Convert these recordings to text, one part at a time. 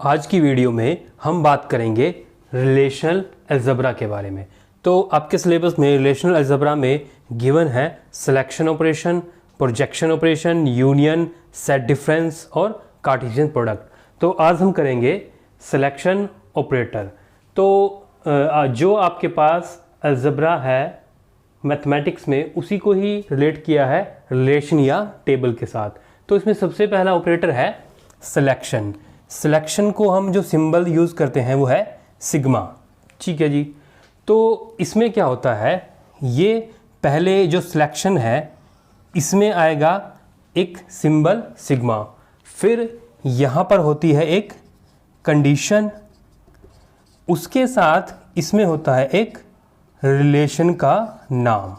आज की वीडियो में हम बात करेंगे रिलेशनल अलजेब्रा के बारे में। तो आपके सिलेबस में रिलेशनल अलजेब्रा में गिवन है selection operation, projection operation, union, set difference और कार्टेशियन प्रोडक्ट। तो आज हम करेंगे सिलेक्शन ऑपरेटर। तो जो आपके पास अलजेब्रा है मैथमेटिक्स में, उसी को ही रिलेट किया है रिलेशन या टेबल के साथ। तो इसमें सबसे पहला ऑपरेटर है सिलेक्शन। सिलेक्शन को हम जो सिंबल यूज़ करते हैं वो है सिग्मा। ठीक है जी। तो इसमें क्या होता है, ये पहले जो सिलेक्शन है इसमें आएगा एक सिंबल सिग्मा, फिर यहाँ पर होती है एक कंडीशन, उसके साथ इसमें होता है एक रिलेशन का नाम।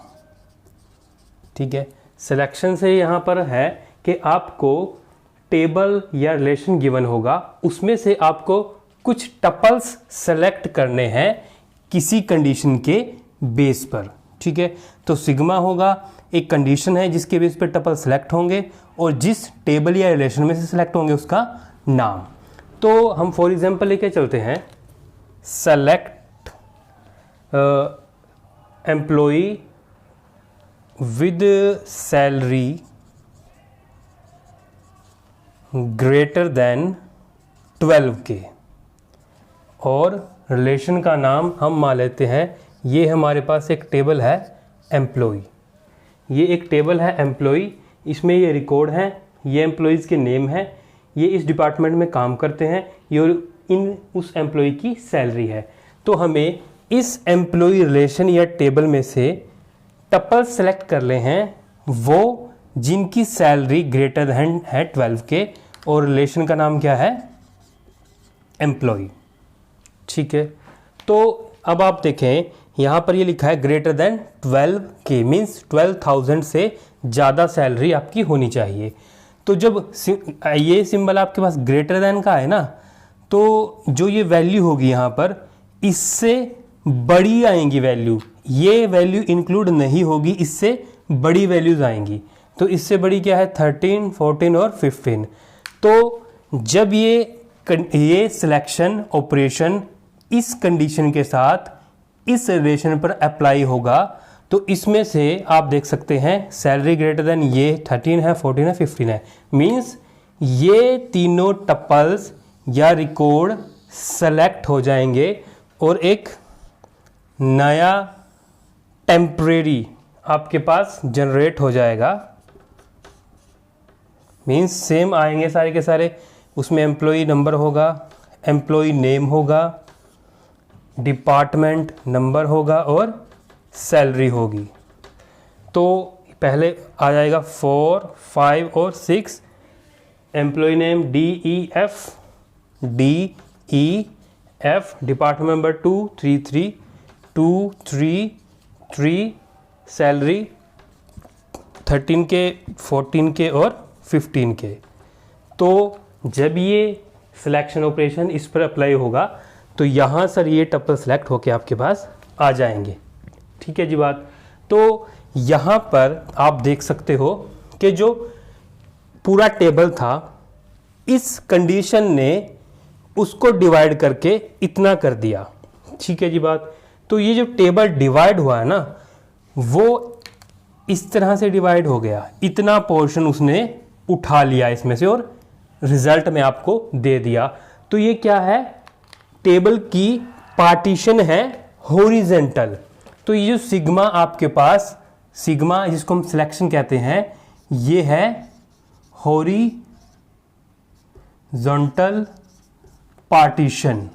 ठीक है। सिलेक्शन से यहाँ पर है कि आपको टेबल या रिलेशन गिवन होगा, उसमें से आपको कुछ टपल्स सेलेक्ट करने हैं किसी कंडीशन के बेस पर। ठीक है। तो सिग्मा होगा, एक कंडीशन है जिसके बेस पर टपल सेलेक्ट होंगे और जिस टेबल या रिलेशन में से सेलेक्ट होंगे उसका नाम। तो हम फॉर एग्जांपल लेके चलते हैं, select employee with salary greater than 12K और रिलेशन का नाम हम मान लेते हैं, ये हमारे पास एक टेबल है एम्प्लॉई। ये एक टेबल है एम्प्लॉई, इसमें ये रिकॉर्ड हैं, ये एम्प्लॉइज़ के नेम हैं, ये इस डिपार्टमेंट में काम करते हैं, ये इन उस एम्प्लॉई की सैलरी है। तो हमें इस एम्प्लॉई रिलेशन या टेबल में से टपल सेलेक्ट कर ले हैं वो जिनकी सैलरी ग्रेटर देन है 12K और रिलेशन का नाम क्या है, एम्प्लॉई। ठीक है। तो अब आप देखें यहाँ पर ये लिखा है ग्रेटर देन 12K मीन्स 12,000 से ज़्यादा सैलरी आपकी होनी चाहिए। तो जब ये सिंबल आपके पास ग्रेटर देन का है ना, तो जो ये वैल्यू होगी यहाँ पर इससे बड़ी आएंगी वैल्यू, ये वैल्यू इंक्लूड नहीं होगी, इससे बड़ी वैल्यूज आएंगी। तो इससे बड़ी क्या है 13, 14 और 15। तो जब ये सिलेक्शन ऑपरेशन इस कंडीशन के साथ इस रिलेशन पर अप्लाई होगा, तो इसमें से आप देख सकते हैं सैलरी ग्रेटर देन ये 13 है, 14 है, 15 है, मीन्स ये तीनों टपल्स या रिकॉर्ड सेलेक्ट हो जाएंगे और एक नया टेम्परेरी आपके पास जनरेट हो जाएगा। मीन्स सेम आएंगे सारे के सारे, उसमें एम्प्लॉई नंबर होगा, एम्प्लॉई नेम होगा, डिपार्टमेंट नंबर होगा और सैलरी होगी। तो पहले आ जाएगा 4, 5 और 6, employee name DEF, department number 233, 233, salary 13K, 14K और 15K। तो जब ये सिलेक्शन ऑपरेशन इस पर अप्लाई होगा तो यहाँ सर ये टपल सेलेक्ट होके आपके पास आ जाएंगे। ठीक है जी बात। तो यहाँ पर आप देख सकते हो कि जो पूरा टेबल था इस कंडीशन ने उसको डिवाइड करके इतना कर दिया। ठीक है जी बात। तो ये जो टेबल डिवाइड हुआ है ना, वो इस तरह से डिवाइड हो गया, इतना पोर्शन उसने उठा लिया इसमें से और रिजल्ट में आपको दे दिया। तो ये क्या है, टेबल की पार्टीशन है हॉरिजेंटल। तो ये जो सिग्मा आपके पास, सिग्मा जिसको हम सिलेक्शन कहते हैं, ये है हॉरिजॉन्टल पार्टीशन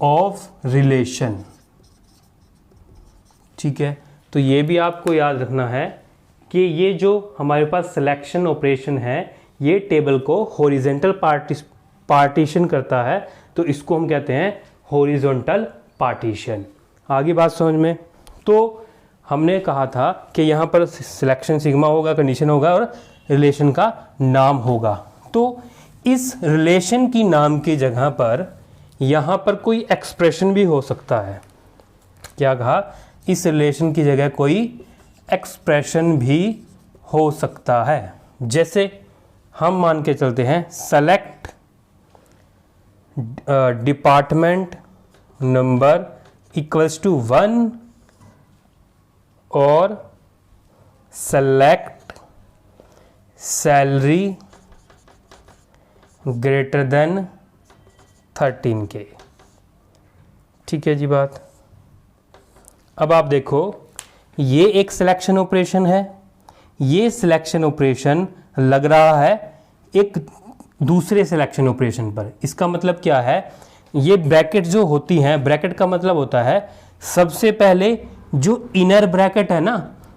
ऑफ रिलेशन। ठीक है। तो ये भी आपको याद रखना है कि ये जो हमारे पास सिलेक्शन ऑपरेशन है ये टेबल को हॉरिजेंटल पार्टीशन करता है, तो इसको हम कहते हैं हॉरिजॉन्टल पार्टीशन। आगे बात समझ में। तो हमने कहा था कि यहाँ पर सिलेक्शन सिग्मा होगा, कंडीशन होगा और रिलेशन का नाम होगा। तो इस रिलेशन की नाम की जगह पर यहाँ पर कोई एक्सप्रेशन भी हो सकता है। क्या कहा, इस रिलेशन की जगह कोई एक्सप्रेशन भी हो सकता है। जैसे हम मान के चलते हैं select department number equals to 1 और select salary greater then 13K। ठीक है जी बात। अब आप देखो, ये एक सिलेक्शन ऑपरेशन है, ये सिलेक्शन ऑपरेशन लग रहा है एक दूसरे सिलेक्शन ऑपरेशन पर। इसका मतलब क्या है, ये ब्रैकेट जो होती हैं, ब्रैकेट का मतलब होता है सबसे पहले जो इनर ब्रैकेट है ना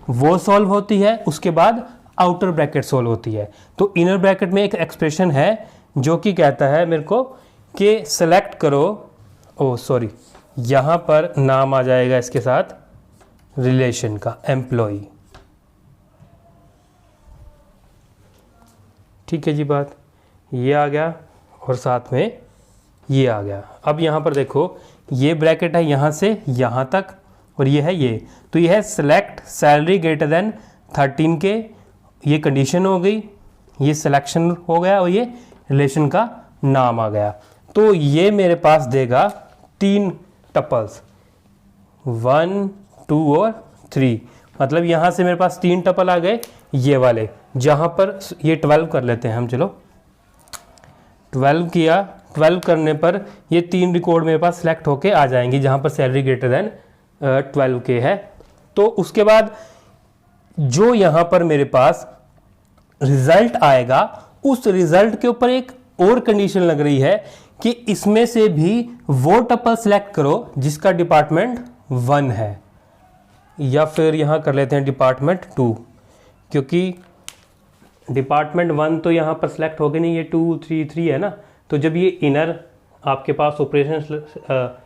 वो सॉल्व होती है, उसके बाद आउटर ब्रैकेट सॉल्व होती है। तो इनर ब्रैकेट में एक एक्सप्रेशन है जो कि कहता है मेरे को कि सेलेक्ट करो, यहाँ पर नाम आ जाएगा इसके साथ रिलेशन का, एम्प्लॉय। ठीक है जी बात, ये आ गया और साथ में ये आ गया। अब यहाँ पर देखो, ये ब्रैकेट है यहाँ से यहाँ तक और ये है ये, तो ये है select salary greater then 13K। ये कंडीशन हो गई, ये सिलेक्शन हो गया और ये रिलेशन का नाम आ गया। तो ये मेरे पास देगा 3 टपल्स, 1 2 और 3। मतलब यहाँ से मेरे पास 3 टपल आ गए ये वाले, जहाँ पर ये 12 कर लेते हैं हम। चलो 12 किया, 12 करने पर ये 3 रिकॉर्ड मेरे पास सिलेक्ट होके आ जाएंगी जहाँ पर सैलरी ग्रेटर देन 12K है। तो उसके बाद जो यहाँ पर मेरे पास रिजल्ट आएगा, उस रिजल्ट के ऊपर एक और कंडीशन लग रही है कि इसमें से भी वो टपल सिलेक्ट करो जिसका डिपार्टमेंट 1 है, या फिर यहाँ कर लेते हैं डिपार्टमेंट 2, क्योंकि डिपार्टमेंट 1 तो यहाँ पर सिलेक्ट हो गए नहीं, ये 2 3 3 है ना। तो जब ये इनर आपके पास ऑपरेशन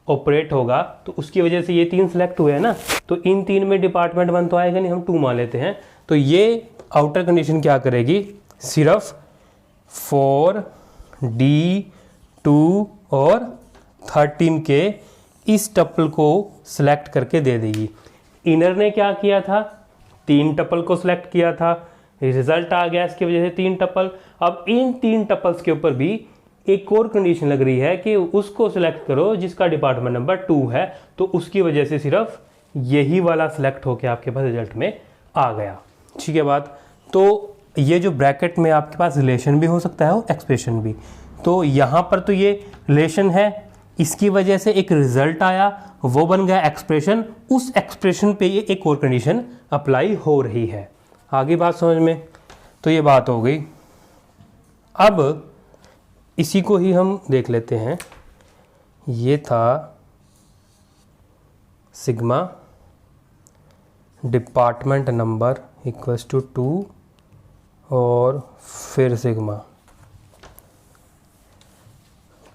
ऑपरेट होगा तो उसकी वजह से ये 3 सिलेक्ट हुए हैं ना, तो इन 3 में डिपार्टमेंट 1 तो आएगा नहीं, हम 2 मान लेते हैं। तो ये आउटर कंडीशन क्या करेगी, सिर्फ 4 D 2 और 13K इस टपल को सिलेक्ट करके दे देगी। इनर ने क्या किया था, 3 टपल को सिलेक्ट किया था, रिजल्ट आ गया इसकी वजह से 3 टपल। अब इन 3 टपल्स के ऊपर भी एक और कंडीशन लग रही है कि उसको सिलेक्ट करो जिसका डिपार्टमेंट नंबर 2 है, तो उसकी वजह से सिर्फ यही वाला सिलेक्ट होकर आपके पास रिजल्ट में आ गया। ठीक है बात। तो ये जो ब्रैकेट में आपके पास रिलेशन भी हो सकता है और एक्सप्रेशन भी, तो यहाँ पर तो ये रिलेशन है, इसकी वजह से एक रिजल्ट आया, वो बन गया एक्सप्रेशन। उस एक्सप्रेशन पे ये एक और कंडीशन अप्लाई हो रही है। आगे बात समझ में, तो ये बात हो गई। अब इसी को ही हम देख लेते हैं। ये था sigma department number equals to 2 और फिर सिग्मा।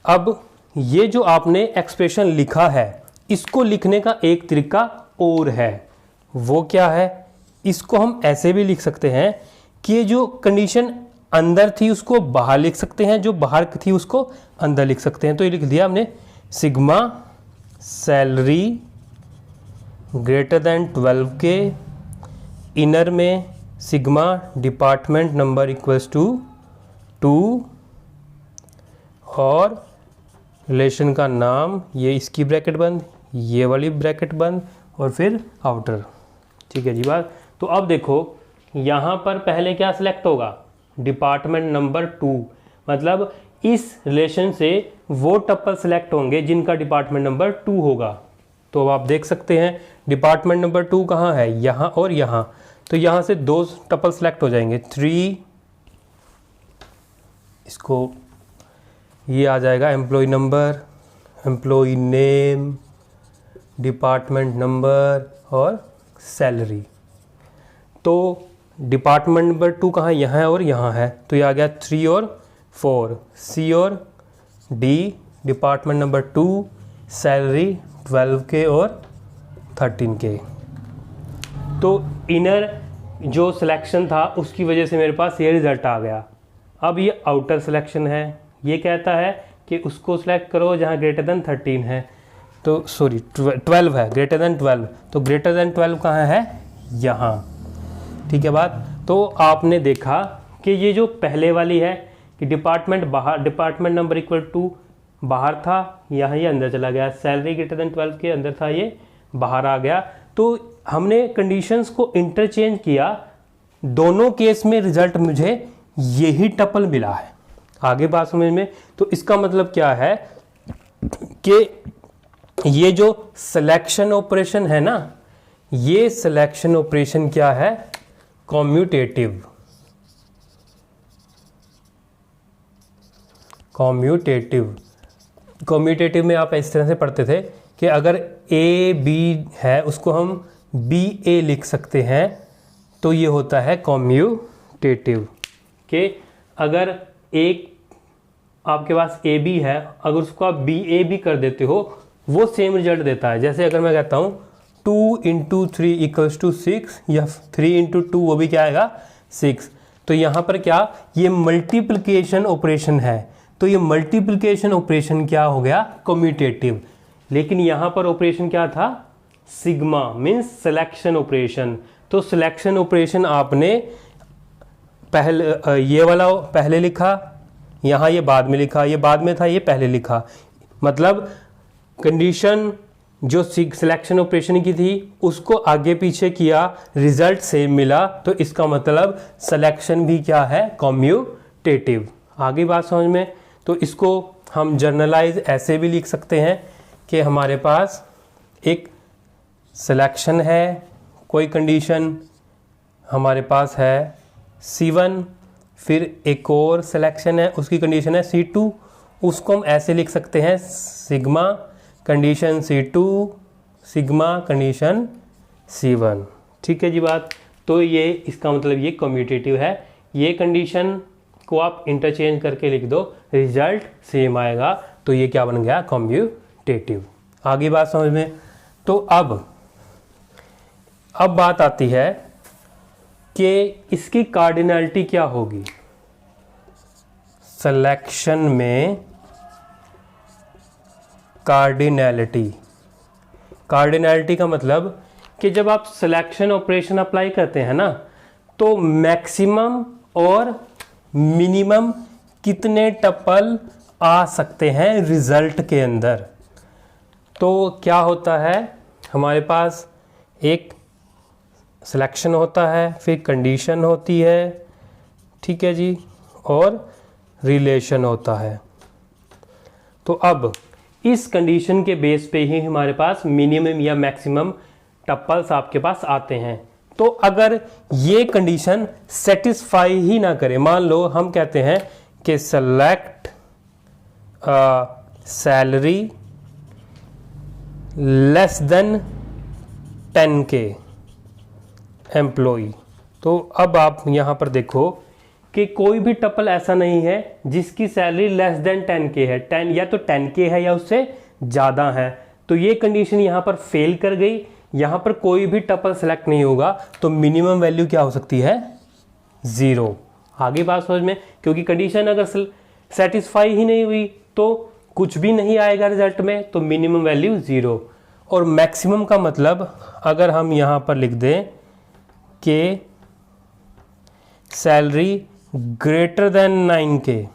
अब ये जो आपने एक्सप्रेशन लिखा है, इसको लिखने का एक तरीका और है। वो क्या है, इसको हम ऐसे भी लिख सकते हैं कि ये जो कंडीशन अंदर थी उसको बाहर लिख सकते हैं, जो बाहर थी उसको अंदर लिख सकते हैं। तो ये लिख दिया हमने, sigma salary greater than 12K, inner में sigma department number equals to 2 और रिलेशन का नाम, ये इसकी ब्रैकेट बंद, ये वाली ब्रैकेट बंद और फिर आउटर। ठीक है जी बात। तो अब देखो यहाँ पर पहले क्या सिलेक्ट होगा, डिपार्टमेंट नंबर 2, मतलब इस रिलेशन से वो टपल सिलेक्ट होंगे जिनका डिपार्टमेंट नंबर 2 होगा। तो अब आप देख सकते हैं डिपार्टमेंट नंबर 2 कहाँ है, यहाँ और यहाँ। तो यहाँ से 2 टपल सिलेक्ट हो जाएंगे, 3, इसको ये आ जाएगा employee number, employee name, department number और सैलरी। तो डिपार्टमेंट नंबर 2 कहाँ, यहाँ है और यहाँ है, तो ये आ गया 3 और 4, C और D, department number 2, salary 12K और 13K। तो इनर जो सिलेक्शन था उसकी वजह से मेरे पास ये रिजल्ट आ गया। अब ये आउटर सिलेक्शन है, ये कहता है कि उसको सिलेक्ट करो जहाँ ग्रेटर देन 13 है, तो सॉरी 12 है, ग्रेटर देन 12। तो ग्रेटर देन 12 कहाँ है, यहाँ। ठीक है बात। तो आपने देखा कि ये जो पहले वाली है कि डिपार्टमेंट नंबर इक्वल टू बाहर था, यहाँ ये अंदर चला गया, सैलरी ग्रेटर देन 12 के अंदर था, ये बाहर आ गया। तो हमने कंडीशंस को इंटरचेंज किया, दोनों केस में रिजल्ट मुझे यही टपल मिला है। आगे बात समझ में। तो इसका मतलब क्या है कि ये जो सिलेक्शन ऑपरेशन है ना, ये सिलेक्शन ऑपरेशन क्या है, कॉम्यूटेटिव। कॉम्यूटेटिव में आप इस तरह से पढ़ते थे कि अगर ए बी है उसको हम बी ए लिख सकते हैं, तो ये होता है कॉम्यूटेटिव। कि अगर एक आपके पास ए बी है, अगर उसको आप बी ए भी कर देते हो वो सेम रिजल्ट देता है। जैसे अगर मैं कहता हूँ 2 × 3 = 6 या 3 × 2 वो भी क्या आएगा 6। तो यहाँ पर क्या, ये मल्टीप्लिकेशन ऑपरेशन है, तो ये मल्टीप्लिकेशन ऑपरेशन क्या हो गया, कम्यूटेटिव। लेकिन यहाँ पर ऑपरेशन क्या था, सिग्मा, मीन्स सिलेक्शन ऑपरेशन। तो सिलेक्शन ऑपरेशन आपने पहले ये वाला पहले लिखा, यहाँ ये बाद में लिखा, ये बाद में था ये पहले लिखा, मतलब कंडीशन जो सिलेक्शन ऑपरेशन की थी उसको आगे पीछे किया, रिजल्ट सेम मिला, तो इसका मतलब सिलेक्शन भी क्या है, कम्यूटेटिव। आगे बात समझ में। तो इसको हम जर्नलाइज ऐसे भी लिख सकते हैं कि हमारे पास एक सिलेक्शन है, कोई कंडीशन हमारे पास है C1, फिर एक और सिलेक्शन है उसकी कंडीशन है C2, उसको हम ऐसे लिख सकते हैं sigma condition C2 sigma condition C1। ठीक है जी बात। तो ये इसका मतलब ये कम्यूटेटिव है। ये कंडीशन को आप इंटरचेंज करके लिख दो, रिजल्ट सेम आएगा, तो ये क्या बन गया, कम्यूटेटिव। आगे बात समझ में। तो अब बात आती है कि इसकी कार्डिनैलिटी क्या होगी। सिलेक्शन में कार्डिनैलिटी का मतलब कि जब आप सिलेक्शन ऑपरेशन अप्लाई करते हैं ना, तो मैक्सिमम और मिनिमम कितने टपल आ सकते हैं रिजल्ट के अंदर। तो क्या होता है, हमारे पास एक सिलेक्शन होता है, फिर कंडीशन होती है, ठीक है जी, और रिलेशन होता है। तो अब इस कंडीशन के बेस पे ही हमारे पास मिनिमम या मैक्सिमम टपल्स आपके पास आते हैं। तो अगर ये कंडीशन सेटिस्फाई ही ना करे, मान लो हम कहते हैं कि select salary less than 10K employee, तो अब आप यहाँ पर देखो कि कोई भी टपल ऐसा नहीं है जिसकी सैलरी लेस देन 10K है, 10 या तो 10K है या उससे ज़्यादा है। तो ये कंडीशन यहाँ पर फेल कर गई, यहाँ पर कोई भी टपल सेलेक्ट नहीं होगा, तो मिनिमम वैल्यू क्या हो सकती है, 0। आगे बात समझ में, क्योंकि कंडीशन अगर सेटिस्फाई ही नहीं हुई तो कुछ भी नहीं आएगा रिजल्ट में, तो मिनिमम वैल्यू 0। और मैक्सिमम का मतलब अगर हम यहाँ पर लिख दें कि सैलरी ग्रेटर देन 9K,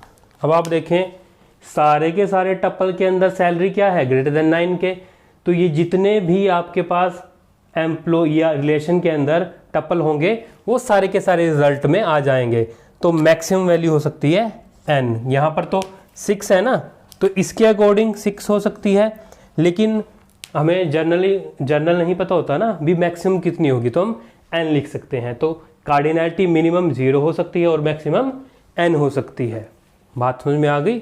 अब आप देखें सारे के सारे टपल के अंदर सैलरी क्या है, ग्रेटर देन 9K। तो ये जितने भी आपके पास एम्प्लॉय या रिलेशन के अंदर टपल होंगे वो सारे के सारे रिजल्ट में आ जाएंगे। तो मैक्सिमम वैल्यू हो सकती है n। यहाँ पर तो 6 है ना, तो इसके अकॉर्डिंग 6 हो सकती है, लेकिन हमें जर्नल नहीं पता होता ना भी मैक्सिमम कितनी होगी, तो हम n लिख सकते हैं। तो कार्डिनैलिटी मिनिमम 0 हो सकती है और मैक्सिमम n हो सकती है। बात समझ में आ गई।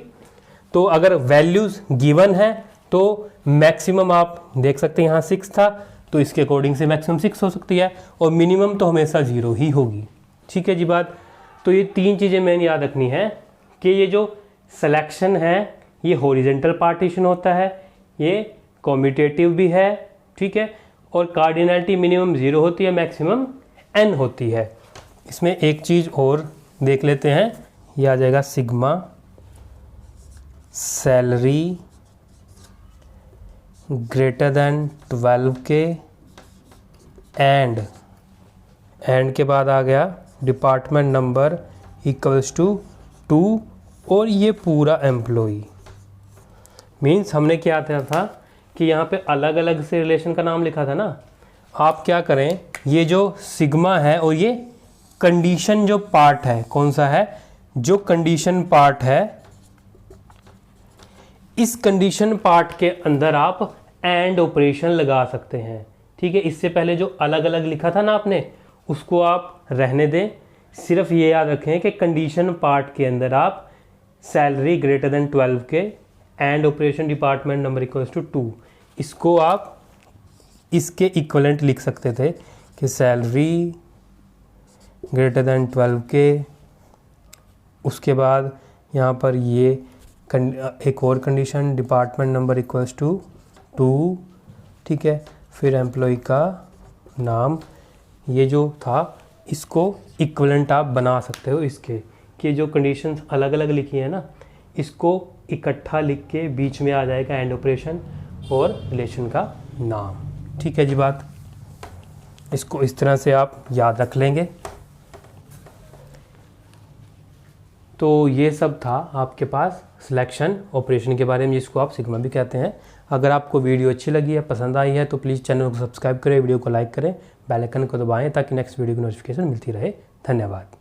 तो अगर वैल्यूज़ गिवन है तो मैक्सिमम आप देख सकते हैं, यहाँ 6 था तो इसके अकॉर्डिंग से मैक्सिमम 6 हो सकती है, और मिनिमम तो हमेशा 0 ही होगी। ठीक है जी बात। तो ये 3 चीज़ें मैंने याद रखनी है कि ये जो सिलेक्शन है ये हॉरिजॉन्टल पार्टीशन होता है, ये कम्यूटेटिव भी है, ठीक है, और कार्डिनैलिटी मिनिमम 0 होती है, मैक्सिमम n होती है। इसमें एक चीज़ और देख लेते हैं, ये आ जाएगा sigma salary greater than 12K and के बाद आ गया डिपार्टमेंट नंबर इक्वल्स टू 2 और ये पूरा एम्प्लॉई। मीन्स हमने क्या किया था कि यहाँ पे अलग अलग से रिलेशन का नाम लिखा था ना। आप क्या करें, ये जो सिग्मा है और ये कंडीशन जो पार्ट है, कौन सा है, जो कंडीशन पार्ट है, इस कंडीशन पार्ट के अंदर आप एंड ऑपरेशन लगा सकते हैं। ठीक है, इससे पहले जो अलग अलग लिखा था ना आपने, उसको आप रहने दें। सिर्फ ये याद रखें कि कंडीशन पार्ट के अंदर आप सैलरी ग्रेटर देन 12 के and operation department number equals to 2, इसको आप इसके इक्वलेंट लिख सकते थे कि सैलरी ग्रेटर देन 12 के, उसके बाद यहाँ पर ये एक और condition department number equals to 2। ठीक है, फिर एम्प्लॉय का नाम, ये जो था इसको इक्वलेंट आप बना सकते हो इसके, कि जो कंडीशंस अलग अलग लिखी है ना, इसको इकट्ठा लिख के बीच में आ जाएगा एंड ऑपरेशन और रिलेशन का नाम। ठीक है जी बात, इसको इस तरह से आप याद रख लेंगे। तो ये सब था आपके पास सिलेक्शन ऑपरेशन के बारे में, जिसको आप सिग्मा भी कहते हैं। अगर आपको वीडियो अच्छी लगी है, पसंद आई है, तो प्लीज़ चैनल को सब्सक्राइब करें, वीडियो को लाइक करें, बेल आइकन को दबाएं ताकि नेक्स्ट वीडियो की नोटिफिकेशन मिलती रहे। धन्यवाद।